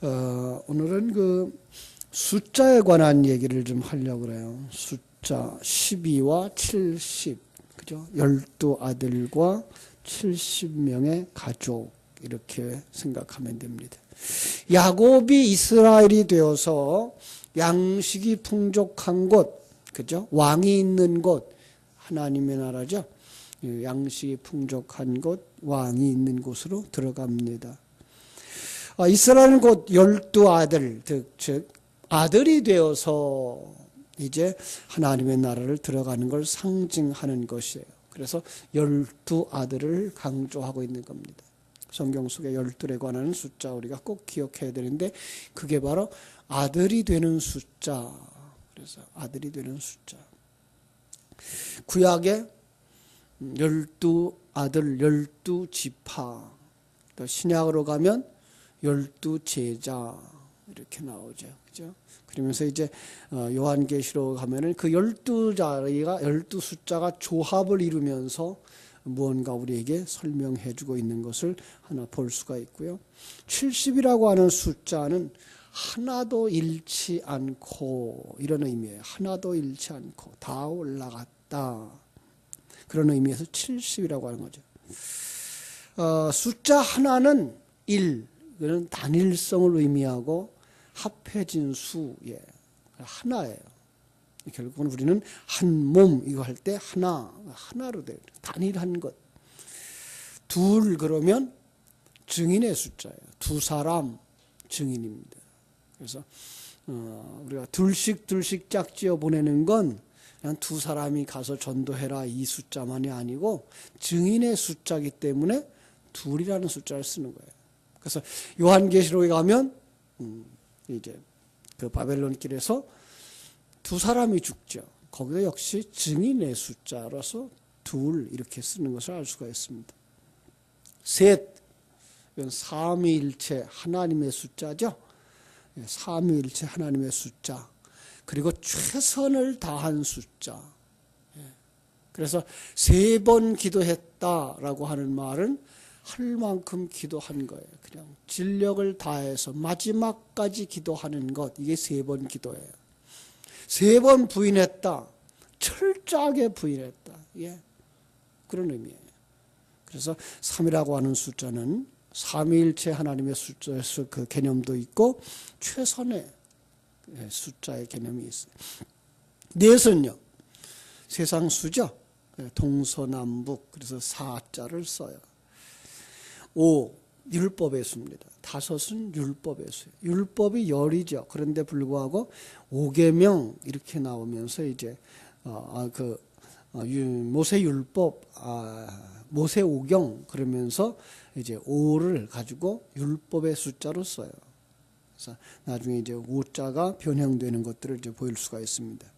오늘은 그 숫자에 관한 얘기를 좀 하려고 그래요. 숫자 12와 70, 그죠? 12아들과 70명의 가족, 이렇게 생각하면 됩니다. 야곱이 이스라엘이 되어서 양식이 풍족한 곳, 그죠? 왕이 있는 곳, 하나님의 나라죠. 양식이 풍족한 곳, 왕이 있는 곳으로 들어갑니다. 이스라엘은 곧 12아들, 즉 아들이 되어서 이제 하나님의 나라를 들어가는 걸 상징하는 것이에요. 그래서 12아들을 강조하고 있는 겁니다. 성경 속에 12에 관한 숫자 우리가 꼭 기억해야 되는데 그게 바로 아들이 되는 숫자. 그래서 아들이 되는 숫자. 구약에 12아들, 12지파. 또 신약으로 가면 12제자 이렇게 나오죠. 그죠? 그러면서 이제 요한계시록 가면은 그 12자리가 12숫자가 조합을 이루면서 무언가 우리에게 설명해 주고 있는 것을 하나 볼 수가 있고요. 70이라고 하는 숫자는 하나도 잃지 않고 이런 의미예요. 하나도 잃지 않고 다 올라갔다. 그런 의미에서 70이라고 하는 거죠. 숫자 하나는 1, 이거는 단일성을 의미하고 합해진 수예, 하나예요. 결국은 우리는 한 몸 이거 할 때 하나로 돼요. 단일한 것. 둘 그러면 증인의 숫자예요. 두 사람 증인입니다. 그래서 우리가 둘씩 짝지어 보내는 건 그냥 두 사람이 가서 전도해라 이 숫자만이 아니고 증인의 숫자이기 때문에 둘이라는 숫자를 쓰는 거예요. 그래서 요한계시록에 가면 이제 그 바벨론 길에서 두 사람이 죽죠. 거기도 역시 증인의 숫자라서 둘 이렇게 쓰는 것을 알 수가 있습니다. 셋, 이건 삼위일체 하나님의 숫자죠. 삼위일체 하나님의 숫자. 그리고 최선을 다한 숫자. 그래서 3번 기도했다라고 하는 말은 할 만큼 기도한 거예요. 그냥 진력을 다해서 마지막까지 기도하는 것. 이게 3번 기도예요. 3번 부인했다. 철저하게 부인했다. 예. 그런 의미예요. 그래서 3이라고 하는 숫자는 삼위일체 하나님의 숫자에서 그 개념도 있고 최선의 숫자의 개념이 있어요. 넷은요. 세상 수죠. 동서남북. 그래서 4자를 써요. 5, 율법의 수입니다. 5은 율법의 수예요. 율법이 10이죠. 그런데 불구하고 5계명 이렇게 나오면서 이제 모세 율법, 모세 오경 그러면서 이제 5를 가지고 율법의 숫자로 써요. 그래서 나중에 이제 5자가 변형되는 것들을 이제 보일 수가 있습니다.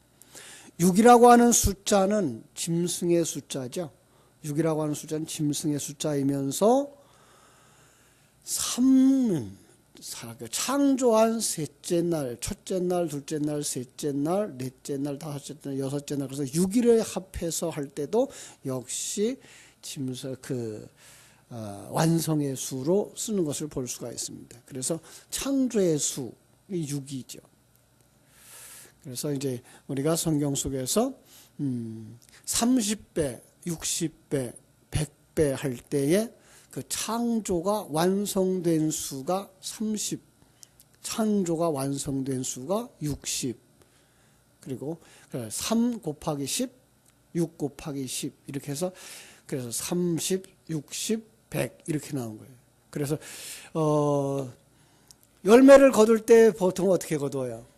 6이라고 하는 숫자는 짐승의 숫자죠. 6이라고 하는 숫자는 짐승의 숫자이면서 3은 창조한 셋째 날, 첫째 날, 둘째 날, 셋째 날, 넷째 날, 다섯째 날, 여섯째 날. 그래서 6일을 합해서 할 때도 역시 짐승 완성의 수로 쓰는 것을 볼 수가 있습니다. 그래서 창조의 수 6이죠. 그래서 이제 우리가 성경 속에서 30배, 60배, 100배 할 때에 그 창조가 완성된 수가 30, 창조가 완성된 수가 60, 그리고 3 곱하기 10, 6 곱하기 10 이렇게 해서 그래서 30, 60, 100 이렇게 나온 거예요. 그래서 열매를 거둘 때 보통 어떻게 거두어요?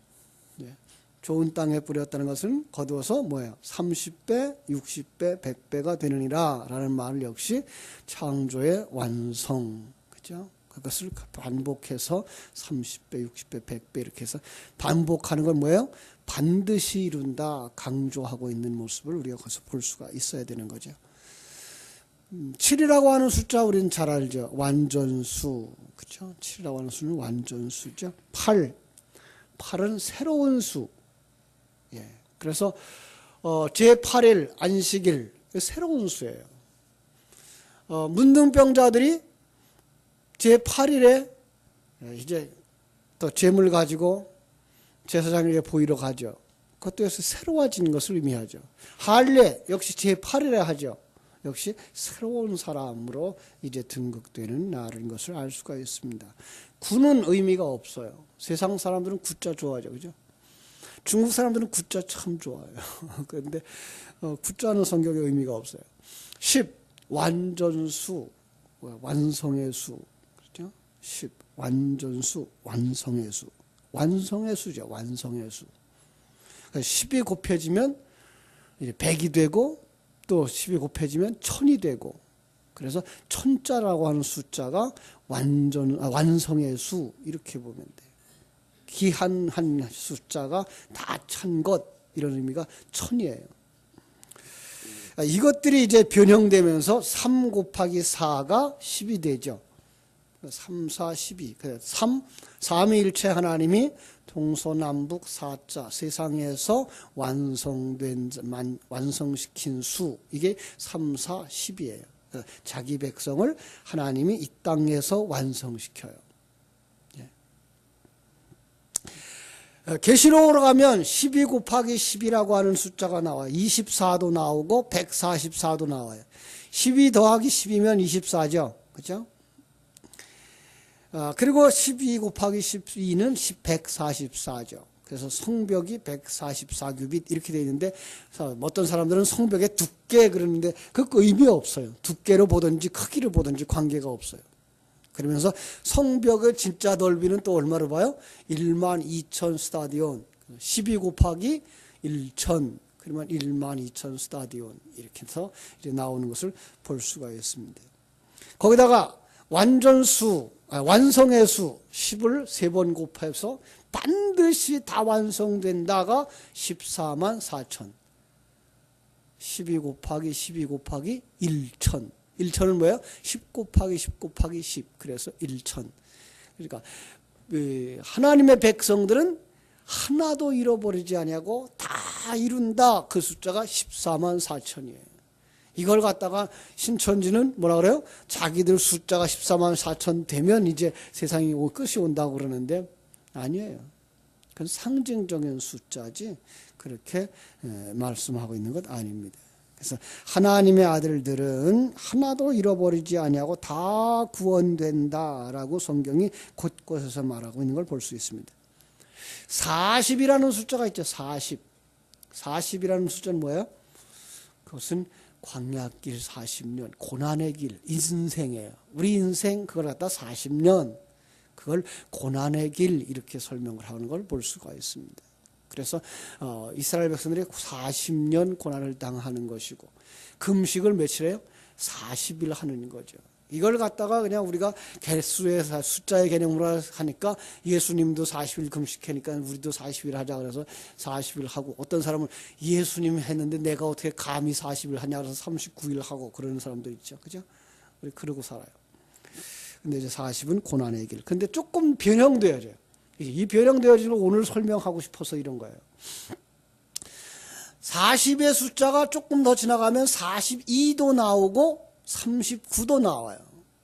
좋은 땅에 뿌렸다는 것은 거두어서 뭐예요? 30배, 60배, 100배가 되느니라 라는 말 역시 창조의 완성. 그죠? 그것을 반복해서 30배, 60배, 100배 이렇게 해서 반복하는 건 뭐예요? 반드시 이룬다 강조하고 있는 모습을 우리가 거기서 볼 수가 있어야 되는 거죠. 7이라고 하는 숫자 우리는 잘 알죠. 완전수. 그죠? 7이라고 하는 수는 완전수죠. 8은 새로운 수. 예. 그래서 제8일 안식일 새로운 수예요. 문둥병자들이 제8일에 이제 또 재물 가지고 제사장에게 보이러 가죠. 그것도 역시 새로워진 것을 의미하죠. 할례 역시 제8이라 하죠. 역시 새로운 사람으로 이제 등극되는 날인 것을 알 수가 있습니다. 구는 의미가 없어요. 세상 사람들은 구자 좋아하죠. 그죠? 중국 사람들은 구자 참 좋아해요. 그런데 구자는 성경에 의미가 없어요. 10 완전수, 완성의 수. 그렇죠? 10 완전수, 완성의 수. 완성의 수죠. 완성의 수. 10이 곱해지면 이제 100이 되고 또 10이 곱해지면 1000이 되고, 그래서 천자라고 하는 숫자가 완성의 수 이렇게 보면 돼요. 기한한 숫자가 다 찬 것, 이런 의미가 1000이에요. 이것들이 이제 변형되면서 3 곱하기 4가 10이 되죠. 3, 4, 12. 3, 삼위일체 하나님이 동서남북 사자 세상에서 완성시킨 수, 이게 3, 4, 10이에요. 자기 백성을 하나님이 이 땅에서 완성시켜요. 계시록으로 가면 12 곱하기 10이라고 하는 숫자가 나와요. 24도 나오고 144도 나와요. 12 더하기 10이면 24죠. 그렇죠? 그리고 12 곱하기 12는 144죠. 그래서 성벽이 144규빗 이렇게 되어 있는데, 어떤 사람들은 성벽의 두께 그러는데 그 의미 없어요. 두께로 보든지 크기를 보든지 관계가 없어요. 그러면서 성벽의 진짜 넓이는 또 얼마로 봐요? 12,000 스타디온. 12 곱하기 1,000 그러면 12,000 스타디온 이렇게 해서 이제 나오는 것을 볼 수가 있습니다. 거기다가 완전수, 완성의 수 10을 3번 곱해서 반드시 다 완성된다가 14만 4천. 12 곱하기 12 곱하기 1,000. 1,000은 뭐예요? 10 곱하기 10 곱하기 10. 그래서 1,000. 그러니까 하나님의 백성들은 하나도 잃어버리지 아니하고 다 이룬다. 그 숫자가 14만 4천이에요. 이걸 갖다가 신천지는 뭐라 그래요? 자기들 숫자가 14만 4천 되면 이제 세상이 끝이 온다고 그러는데 아니에요. 그건 상징적인 숫자지 그렇게 말씀하고 있는 것 아닙니다. 그래서 하나님의 아들들은 하나도 잃어버리지 아니하고 다 구원된다라고 성경이 곳곳에서 말하고 있는 걸 볼 수 있습니다. 40이라는 숫자가 있죠. 40. 40이라는 숫자는 뭐예요? 그것은 광야길 40년, 고난의 길, 인생이에요. 우리 인생 그걸 갖다 40년, 그걸 고난의 길 이렇게 설명을 하는 걸 볼 수가 있습니다. 그래서 이스라엘 백성들이 40년 고난을 당하는 것이고, 금식을 며칠 해요? 40일 하는 거죠. 이걸 갖다가 그냥 우리가 개수의 숫자의 개념으로 하니까 예수님도 40일 금식하니까 우리도 40일 하자 그래서 40일 하고, 어떤 사람은 예수님 했는데 내가 어떻게 감히 40일 하냐 그래서 39일 하고 그러는 사람도 있죠. 그죠? 우리 그러고 살아요. 근데 이제 40은 고난의 길. 근데 조금 변형되어져요. 이 변형되어지는 걸 오늘 설명하고 싶어서 이런 거예요. 40의 숫자가 조금 더 지나가면 42도 나오고 39도 나와요.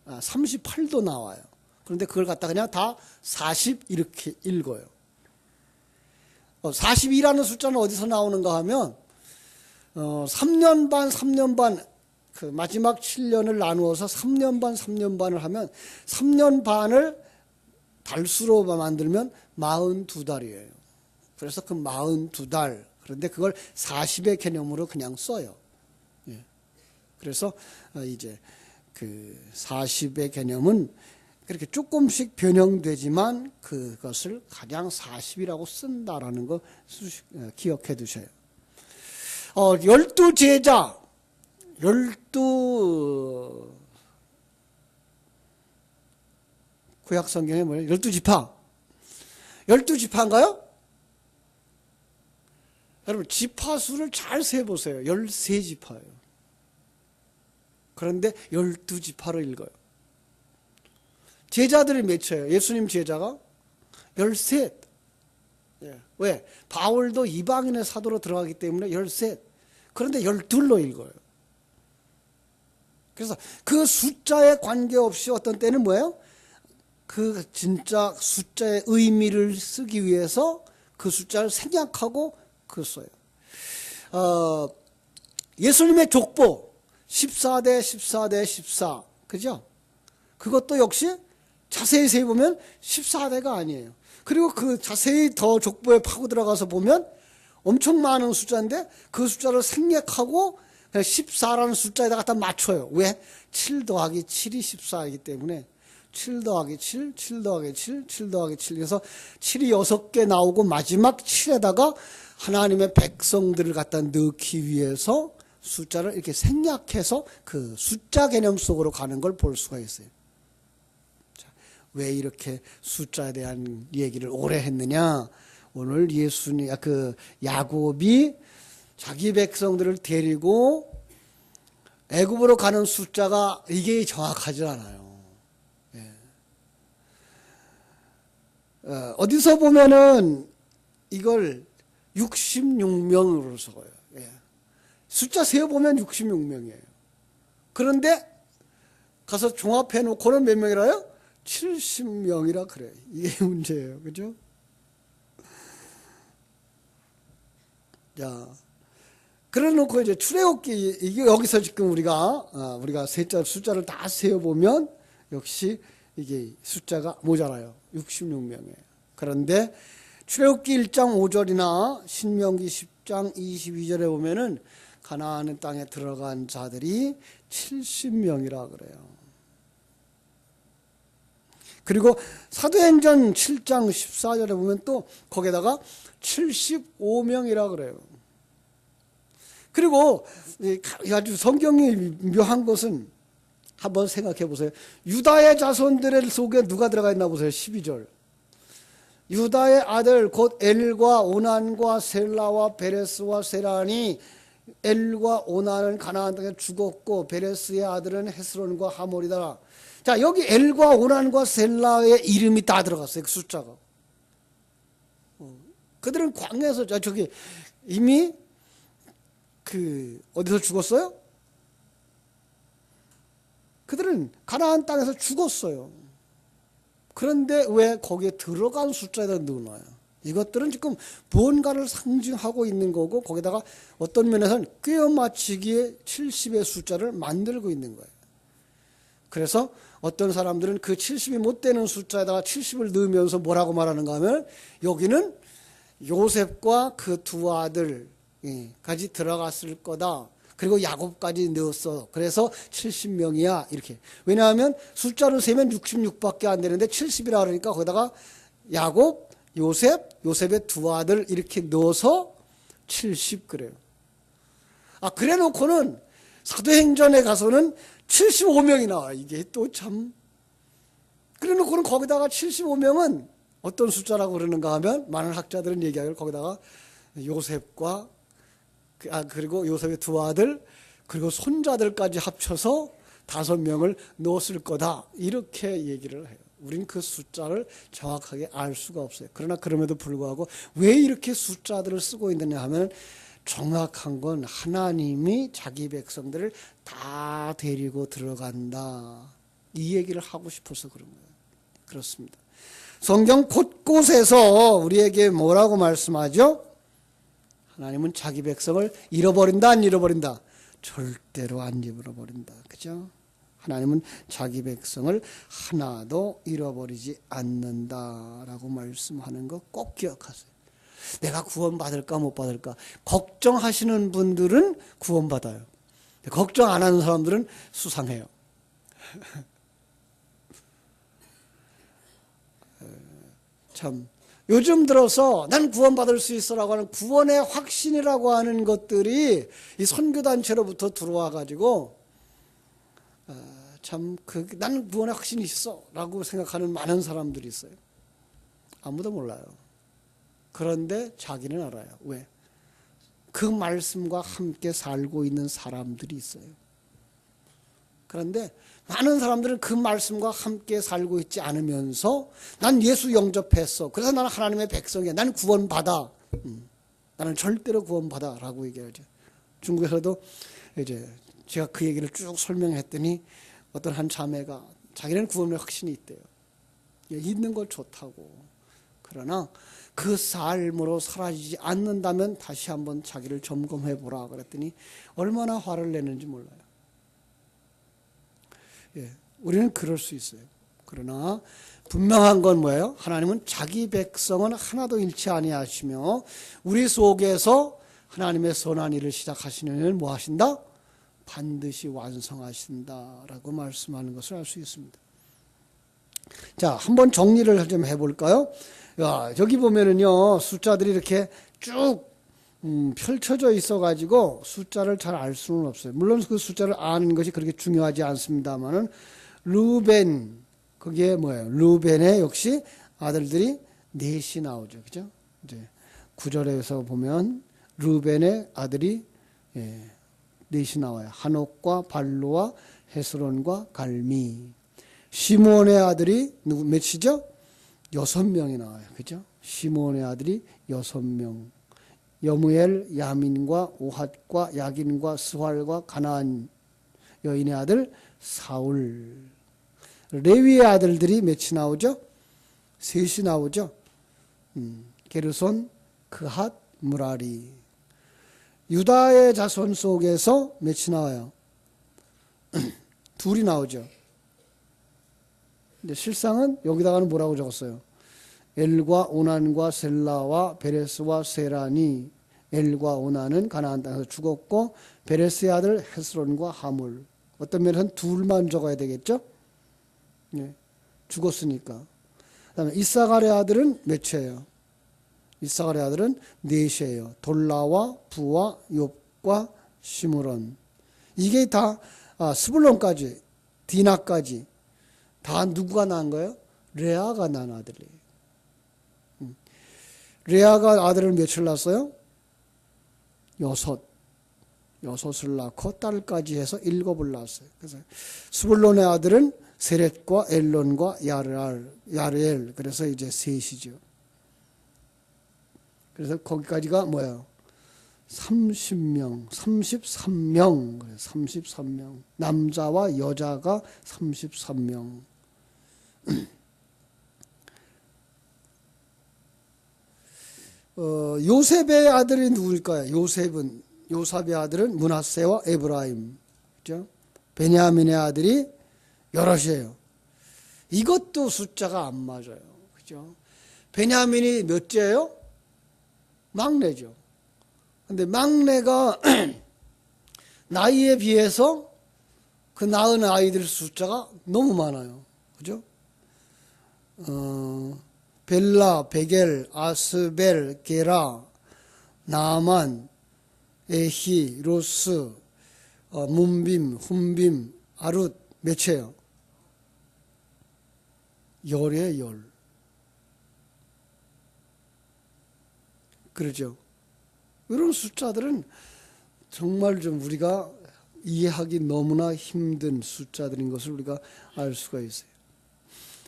38도 나와요. 그런데 그걸 갖다 그냥 다 40 이렇게 읽어요. 42라는 숫자는 어디서 나오는가 하면 3년 반 그 마지막 7년을 나누어서 3년 반을 하면 3년 반을 달수로 만들면 42달이에요. 그래서 그 42달, 그런데 그걸 40의 개념으로 그냥 써요. 예. 그래서 이제 그 40의 개념은 그렇게 조금씩 변형되지만 그것을 가장 40이라고 쓴다라는 거 기억해 두셔요. 12제자, 12 구약 성경에 뭐예요? 12지파. 12지파인가요? 여러분, 지파 수를 잘 세보세요. 13지파예요. 그런데 12지파로 읽어요. 제자들이 몇이에요? 예수님 제자가 13. 예. 왜? 바울도 이방인의 사도로 들어가기 때문에 13. 그런데 12로 읽어요. 그래서 그 숫자에 관계없이 어떤 때는 뭐예요? 그 진짜 숫자의 의미를 쓰기 위해서 그 숫자를 생략하고 그 써요. 예수님의 족보 14대 14대 14 그죠? 그것도 역시 자세히 세보면 14대가 아니에요. 그리고 그 자세히 더 족보에 파고 들어가서 보면 엄청 많은 숫자인데 그 숫자를 생략하고 14라는 숫자에다 갖다 맞춰요. 왜? 7 더하기 7이 14이기 때문에 7 더하기 7, 7 더하기 7, 7 더하기 7 그래서 7이 6개 나오고 마지막 7에다가 하나님의 백성들을 갖다 넣기 위해서 숫자를 이렇게 생략해서 그 숫자 개념 속으로 가는 걸 볼 수가 있어요. 자, 왜 이렇게 숫자에 대한 얘기를 오래 했느냐? 오늘 야곱이 자기 백성들을 데리고 애굽으로 가는 숫자가 이게 정확하지 않아요. 예. 어디서 보면은 이걸 66명으로 적어요. 예. 숫자 세어보면 66명이에요. 그런데 가서 종합해 놓고는 몇 명이라요? 70명이라 그래요. 이게 문제예요. 그죠? 자, 그래 놓고 이제 출애굽기, 이게 여기서 지금 우리가 숫자를 다 세어보면 역시 이게 숫자가 모자라요. 66명이에요. 그런데 출애굽기 1장 5절이나 신명기 10장 22절에 보면은 가나안 땅에 들어간 자들이 70명이라 그래요. 그리고 사도행전 7장 14절에 보면 또 거기에다가 75명이라 그래요. 그리고 아주 성경이 묘한 것은 한번 생각해 보세요. 유다의 자손들 속에 누가 들어가 있나 보세요. 12절. 유다의 아들 곧 엘과 오난과 셀라와 베레스와 세란이 엘과 오난은 가나안 땅에 죽었고 베레스의 아들은 헤스론과 하몰이다. 자, 여기 엘과 오난과 셀라의 이름이 다 들어갔어요. 그 숫자가. 그들은 광야에서 이미 어디서 죽었어요? 그들은 가나안 땅에서 죽었어요. 그런데 왜 거기에 들어간 숫자에다 넣어놔요? 이것들은 지금 무언가를 상징하고 있는 거고 거기다가 어떤 면에서는 꿰어 맞추기에 70의 숫자를 만들고 있는 거예요. 그래서 어떤 사람들은 그 70이 못 되는 숫자에다가 70을 넣으면서 뭐라고 말하는가 하면 여기는 요셉과 그 두 아들까지 들어갔을 거다. 그리고 야곱까지 넣었어. 그래서 70명이야. 이렇게. 왜냐하면 숫자를 세면 66밖에 안 되는데 70이라 그러니까 거기다가 야곱, 요셉의 두 아들 이렇게 넣어서 70 그래요. 그래 놓고는 사도행전에 가서는 75명이 나와. 이게 또 참. 그래 놓고는 거기다가 75명은 어떤 숫자라고 그러는가 하면 많은 학자들은 얘기하기를 거기다가 요셉과 그리고 요셉의 두 아들 그리고 손자들까지 합쳐서 5명을 넣었을 거다. 이렇게 얘기를 해요. 우린 그 숫자를 정확하게 알 수가 없어요. 그러나 그럼에도 불구하고 왜 이렇게 숫자들을 쓰고 있느냐 하면 정확한 건 하나님이 자기 백성들을 다 데리고 들어간다. 이 얘기를 하고 싶어서 그런 거예요. 그렇습니다. 성경 곳곳에서 우리에게 뭐라고 말씀하죠? 하나님은 자기 백성을 잃어버린다, 안 잃어버린다? 절대로 안 잃어버린다. 그죠? 하나님은 자기 백성을 하나도 잃어버리지 않는다라고 말씀하는 거 꼭 기억하세요. 내가 구원받을까 못 받을까 걱정하시는 분들은 구원받아요. 걱정 안 하는 사람들은 수상해요. 참 요즘 들어서 난 구원받을 수 있어라고 하는 구원의 확신이라고 하는 것들이 이 선교단체로부터 들어와 가지고 난 구원의 확신이 있어라고 생각하는 많은 사람들이 있어요. 아무도 몰라요. 그런데 자기는 알아요. 왜? 그 말씀과 함께 살고 있는 사람들이 있어요. 그런데 많은 사람들은 그 말씀과 함께 살고 있지 않으면서 난 예수 영접했어. 그래서 나는 하나님의 백성이야. 나는 구원받아. 나는 절대로 구원받아. 라고 얘기하죠. 중국에서도 이제 제가 그 얘기를 쭉 설명했더니 어떤 한 자매가 자기는 구원의 확신이 있대요. 있는 거 좋다고. 그러나 그 삶으로 사라지지 않는다면 다시 한번 자기를 점검해 보라 그랬더니 얼마나 화를 내는지 몰라요. 예, 우리는 그럴 수 있어요. 그러나 분명한 건 뭐예요? 하나님은 자기 백성은 하나도 잃지 아니하시며 우리 속에서 하나님의 선한 일을 시작하시는 일을 뭐 하신다? 반드시 완성하신다라고 말씀하는 것을 알 수 있습니다. 자, 한번 정리를 좀 해볼까요? 야, 여기 보면은요, 숫자들이 이렇게 쭉 펼쳐져 있어가지고 숫자를 잘 알 수는 없어요. 물론 그 숫자를 아는 것이 그렇게 중요하지 않습니다만은 루벤, 그게 뭐예요? 루벤의 역시 아들들이 넷이 나오죠, 그죠? 이제 9절에서 보면 루벤의 아들이 넷이 나와요. 한옥과 발루와 헤스론과 갈미. 시몬의 아들이 누구 몇이죠? 6명이 나와요. 그죠? 시몬의 아들이 6명. 여무엘, 야민과 오핫과 야긴과 스활과 가나안 여인의 아들 사울. 레위의 아들들이 몇이 나오죠? 셋이 나오죠? 게르손, 그핫, 무라리. 유다의 자손 속에서 몇이 나와요? 둘이 나오죠. 근데 실상은 여기다가는 뭐라고 적었어요? 엘과 오난과 셀라와 베레스와 세란이. 엘과 오난은 가나안 땅에서 죽었고 베레스의 아들 헤스론과 하물. 어떤 면에서는 둘만 적어야 되겠죠? 예, 죽었으니까. 그다음에 이사갈의 아들은 몇이에요? 이사갈의 아들은 넷이에요. 돌라와 부와 욥과 시므론. 이게 다 스불론까지 디나까지 다 누구가 낳은 거예요? 레아가 낳은 아들이에요. 레아가 아들을 몇을 낳았어요? 6을 낳고 딸까지 해서 7을 낳았어요. 그래서 스불론의 아들은 세렛과 엘론과 야르엘. 그래서 이제 셋이죠. 그래서 거기까지가 뭐야? 30명, 33명. 그래, 33명. 남자와 여자가 33명. 요셉의 아들이 누구일까요? 요셉의 아들은 므낫세와 에브라임. 그죠? 베냐민의 아들이 여럿이에요. 이것도 숫자가 안 맞아요. 그죠? 베냐민이 몇째예요? 막내죠. 근데 막내가 나이에 비해서 그 낳은 아이들 숫자가 너무 많아요. 그죠? 벨라, 베겔, 아스벨, 게라, 나만, 에히, 로스, 문빔, 훈빔, 아룻 몇이에요? 10에 10. 그러죠? 이런 숫자들은 정말 좀 우리가 이해하기 너무나 힘든 숫자들인 것을 우리가 알 수가 있어요.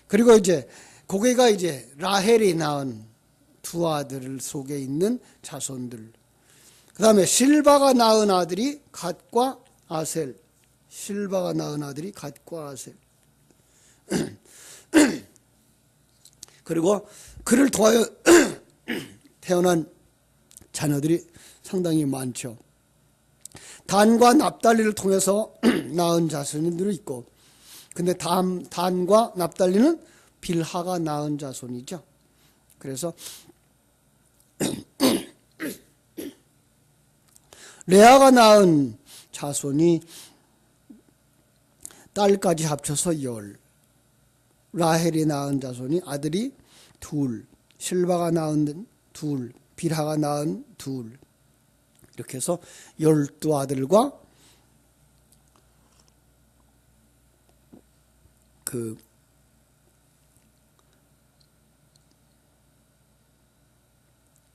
그리고 이제 고개가 이제 라헬이 낳은 두 아들 속에 있는 자손들. 그 다음에 실바가 낳은 아들이 갓과 아셀. 실바가 낳은 아들이 갓과 아셀. 그리고 그를 통하여 태어난 자녀들이 상당히 많죠. 단과 납달리를 통해서 낳은 자손들이 있고, 근데 단과 납달리는 빌하가 낳은 자손이죠. 그래서 레아가 낳은 자손이 딸까지 합쳐서 10. 라헬이 낳은 자손이 아들이 2, 실바가 낳은 2, 빌하가 낳은 2. 이렇게 해서 12아들과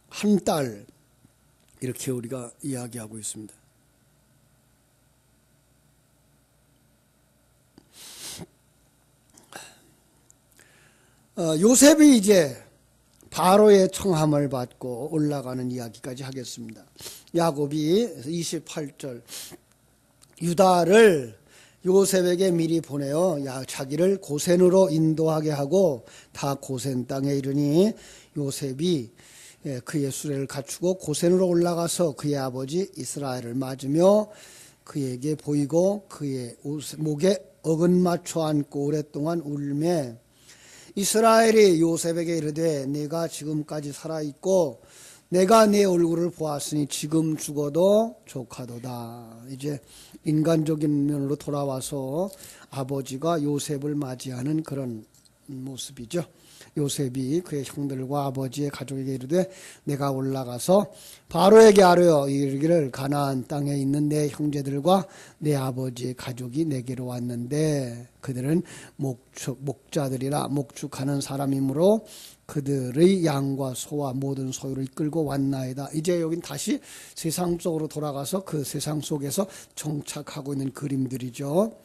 한 딸, 이렇게 우리가 이야기하고 있습니다. 요셉이 이제 바로의 청함을 받고 올라가는 이야기까지 하겠습니다. 야곱이 28절 유다를 요셉에게 미리 보내어 자기를 고센으로 인도하게 하고 다 고센 땅에 이르니 요셉이 그의 수레를 갖추고 고센으로 올라가서 그의 아버지 이스라엘을 맞으며 그에게 보이고 그의 목에 어근 맞춰 안고 오랫동안 울매 이스라엘이 요셉에게 이르되 네가 지금까지 살아있고 내가 네 얼굴을 보았으니 지금 죽어도 족하도다. 이제 인간적인 면으로 돌아와서 아버지가 요셉을 맞이하는 그런 모습이죠. 요셉이 그의 형들과 아버지의 가족에게 이르되 내가 올라가서 바로에게 아뢰어 이르기를 가나안 땅에 있는 내 형제들과 내 아버지의 가족이 내게로 왔는데 그들은 목자들이라 목축하는 사람이므로 그들의 양과 소와 모든 소유를 이끌고 왔나이다. 이제 여긴 다시 세상 속으로 돌아가서 그 세상 속에서 정착하고 있는 그림들이죠.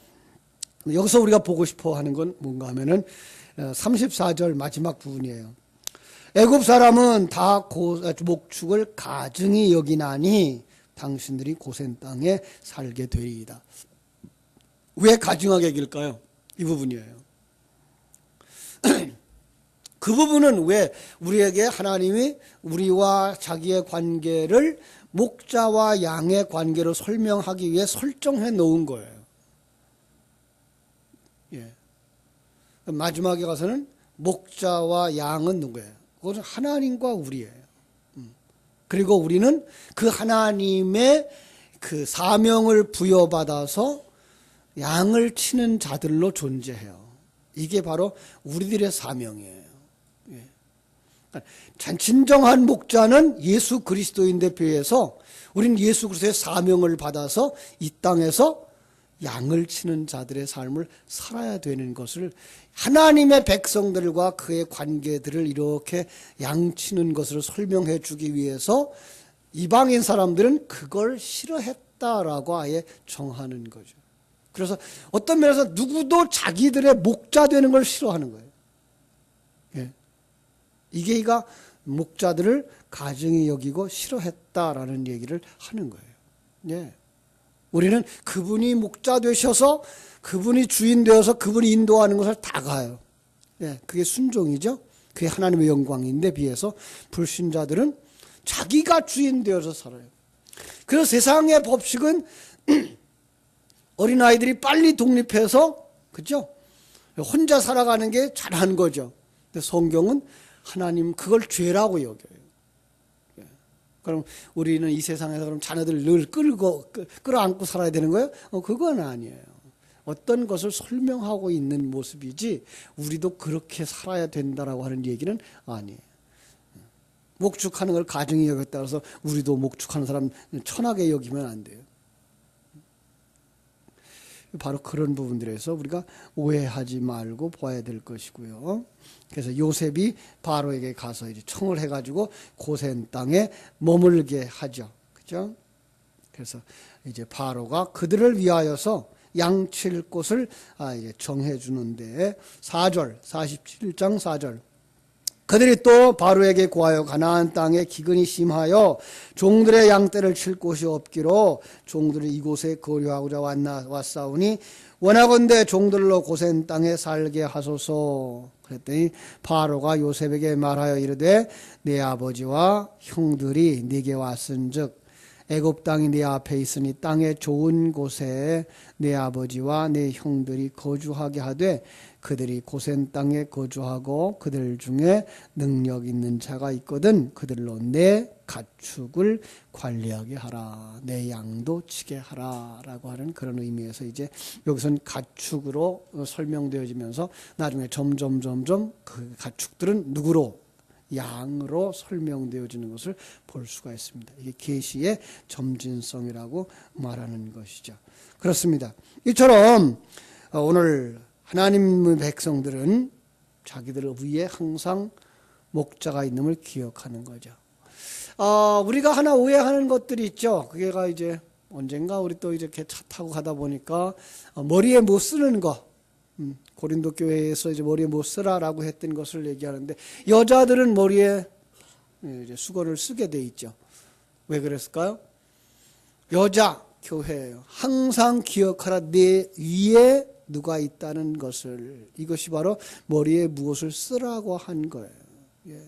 여기서 우리가 보고 싶어 하는 건 뭔가 하면은 34절 마지막 부분이에요. 애굽 사람은 다 목축을 가증히 여기나니 당신들이 고센 땅에 살게 되리이다. 왜 가증하게 여길까요? 이 부분이에요. 그 부분은 왜 우리에게 하나님이 우리와 자기의 관계를 목자와 양의 관계로 설명하기 위해 설정해 놓은 거예요. 예. 마지막에 가서는 목자와 양은 누구예요? 그것은 하나님과 우리예요. 그리고 우리는 그 하나님의 그 사명을 부여받아서 양을 치는 자들로 존재해요. 이게 바로 우리들의 사명이에요. 진정한 목자는 예수 그리스도인데 비해서 우리는 예수 그리스도의 사명을 받아서 이 땅에서 양을 치는 자들의 삶을 살아야 되는 것을 하나님의 백성들과 그의 관계들을 이렇게 양치는 것을 설명해 주기 위해서 이방인 사람들은 그걸 싫어했다라고 아예 정하는 거죠. 그래서 어떤 면에서 누구도 자기들의 목자 되는 걸 싫어하는 거예요. 예. 이게가 목자들을 가증히 여기고 싫어했다라는 얘기를 하는 거예요. 예. 우리는 그분이 목자 되셔서 그분이 주인 되어서 그분이 인도하는 것을 다 가요. 예, 그게 순종이죠. 그게 하나님의 영광인데 비해서 불신자들은 자기가 주인 되어서 살아요. 그래서 세상의 법칙은 어린아이들이 빨리 독립해서 그죠? 혼자 살아가는 게 잘하는 거죠. 근데 성경은 하나님 그걸 죄라고 여겨요. 그럼 우리는 이 세상에서 그럼 자녀들 늘 끌어안고 살아야 되는 거예요? 그건 아니에요. 어떤 것을 설명하고 있는 모습이지 우리도 그렇게 살아야 된다라고 하는 얘기는 아니에요. 목축하는 걸 가증히 여겼다 그래서 우리도 목축하는 사람 천하게 여기면 안 돼요. 바로 그런 부분들에서 우리가 오해하지 말고 봐야 될 것이고요. 그래서 요셉이 바로에게 가서 이제 청을 해가지고 고센 땅에 머물게 하죠. 그죠? 그래서 이제 바로가 그들을 위하여서 양칠 곳을 이제 정해 주는데 4절, 47장 4절. 그들이 또 바로에게 구하여 가나안 땅에 기근이 심하여 종들의 양떼를 칠 곳이 없기로 종들이 이곳에 거류하고자 왔사오니 원하건대 종들로 고센 땅에 살게 하소서. 그랬더니 바로가 요셉에게 말하여 이르되 내 아버지와 형들이 네게 왔은즉 애굽 땅이 네 앞에 있으니 땅의 좋은 곳에 내 아버지와 내 형들이 거주하게 하되 그들이 고센 땅에 거주하고 그들 중에 능력 있는 자가 있거든 그들로 내 가축을 관리하게 하라 내 양도 치게 하라 라고 하는 그런 의미에서 이제 여기서는 가축으로 설명되어지면서 나중에 점점 그 가축들은 누구로 양으로 설명되어지는 것을 볼 수가 있습니다. 이게 계시의 점진성이라고 말하는 것이죠. 그렇습니다. 이처럼 오늘 하나님의 백성들은 자기들 위에 항상 목자가 있음을 기억하는 거죠. 우리가 하나 오해하는 것들이 있죠. 그게가 이제 언젠가 우리 또 이렇게 차 타고 가다 보니까 머리에 못 쓰는 거. 고린도 교회에서 이제 머리에 못 쓰라라고 했던 것을 얘기하는데 여자들은 머리에 이제 수건을 쓰게 돼 있죠. 왜 그랬을까요? 여자 교회예요. 항상 기억하라. 내 위에 누가 있다는 것을. 이것이 바로 머리에 무엇을 쓰라고 한 거예요. 예.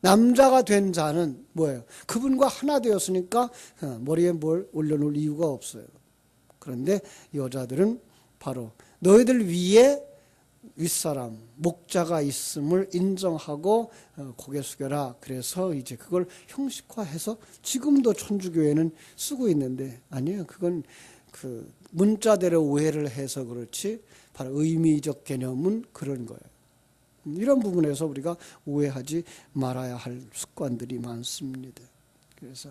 남자가 된 자는 뭐예요? 그분과 하나 되었으니까 머리에 뭘 올려놓을 이유가 없어요. 그런데 여자들은 바로 너희들 위에 윗사람, 목자가 있음을 인정하고 고개 숙여라. 그래서 이제 그걸 형식화해서 지금도 천주교회는 쓰고 있는데, 아니에요. 그건 그 문자대로 오해를 해서 그렇지, 바로 의미적 개념은 그런 거예요. 이런 부분에서 우리가 오해하지 말아야 할 습관들이 많습니다. 그래서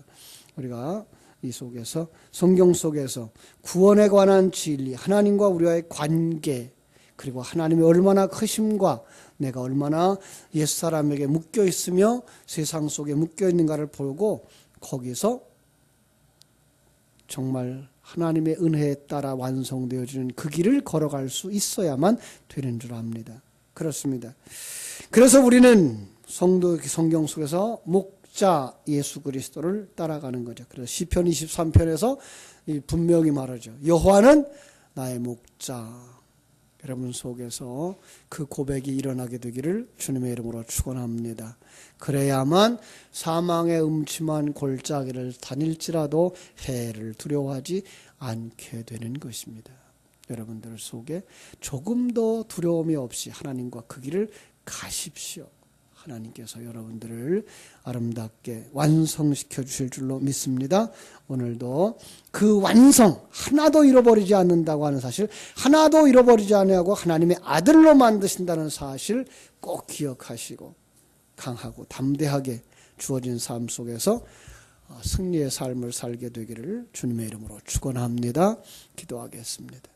우리가 이 속에서, 성경 속에서 구원에 관한 진리, 하나님과 우리와의 관계, 그리고 하나님의 얼마나 크심과 내가 얼마나 옛사람에게 묶여 있으며 세상 속에 묶여 있는가를 보고, 거기서 정말 하나님의 은혜에 따라 완성되어지는 그 길을 걸어갈 수 있어야만 되는 줄 압니다. 그렇습니다. 그래서 우리는 성경 속에서 목자 예수 그리스도를 따라가는 거죠. 그래서 시편 23편에서 분명히 말하죠. 여호와는 나의 목자. 여러분 속에서 그 고백이 일어나게 되기를 주님의 이름으로 축원합니다. 그래야만 사망의 음침한 골짜기를 다닐지라도 해를 두려워하지 않게 되는 것입니다. 여러분들 속에 조금도 두려움이 없이 하나님과 그 길을 가십시오. 하나님께서 여러분들을 아름답게 완성시켜 주실 줄로 믿습니다. 오늘도 그 완성, 하나도 잃어버리지 않는다고 하는 사실, 하나도 잃어버리지 않으려고 하나님의 아들로 만드신다는 사실 꼭 기억하시고 강하고 담대하게 주어진 삶 속에서 승리의 삶을 살게 되기를 주님의 이름으로 축원합니다. 기도하겠습니다.